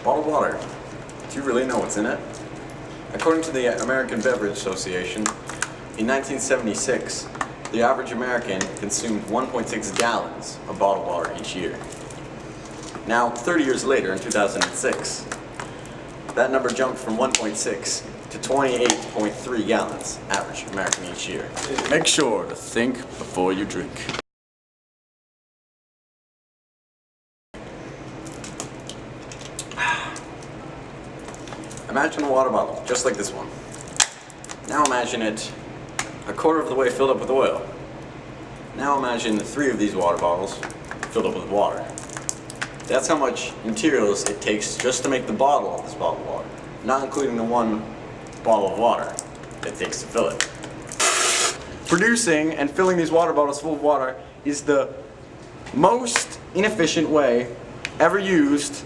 Bottled water. Do you really know what's in it? According to the American Beverage Association, in 1976, the average American consumed 1.6 gallons of bottled water each year. Now, 30 years later, in 2006, that number jumped from 1.6 to 28.3 gallons, average American each year. Make sure to think before you drink. Imagine a water bottle, just like this one. Now imagine it a quarter of the way filled up with oil. Now imagine 3 of these water bottles filled up with water. That's how much materials it takes just to make the bottle of this bottled water, not including the 1 bottle of water it takes to fill it. Producing and filling these water bottles full of water is the most inefficient way ever used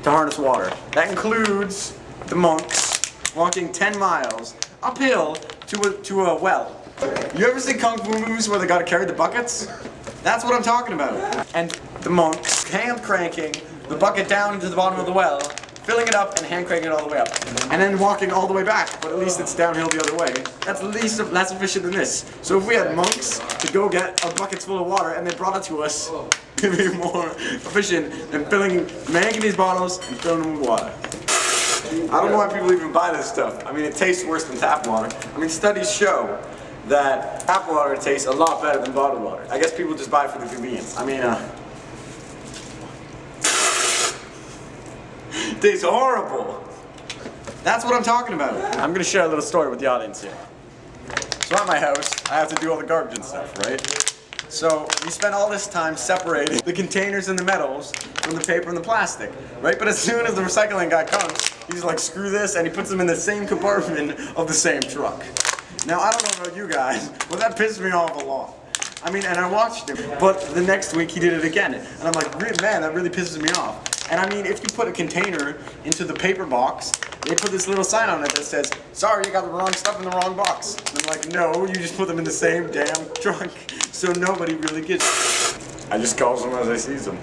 to harness water. That includes the monks walking 10 miles uphill to a well. You ever see Kung Fu movies where they gotta carry the buckets? That's what I'm talking about. And the monks hand cranking the bucket down into the bottom of the well, filling it up and hand cranking it all the way up. And then walking all the way back, but at least it's downhill the other way. That's less efficient than this. So if we had monks to go get our buckets full of water and they brought it to us, it'd be more efficient than making these bottles and filling them with water. I don't know why people even buy this stuff. I mean, it tastes worse than tap water. I mean, studies show that tap water tastes a lot better than bottled water. I guess people just buy it for the convenience. I mean, it tastes horrible. That's what I'm talking about. I'm gonna share a little story with the audience here. So at my house, I have to do all the garbage and stuff, right? So we spent all this time separating the containers and the metals from the paper and the plastic, right? But as soon as the recycling guy comes, he's like, screw this, and he puts them in the same compartment of the same truck. Now, I don't know about you guys, but that pissed me off a lot. I mean, and I watched him, but the next week he did it again, and I'm like, man, that really pisses me off. And I mean, if you put a container into the paper box, they put this little sign on it that says, sorry, you got the wrong stuff in the wrong box. And I'm like, no, you just put them in the same damn trunk, so nobody really gets it. I just calls them as I sees them.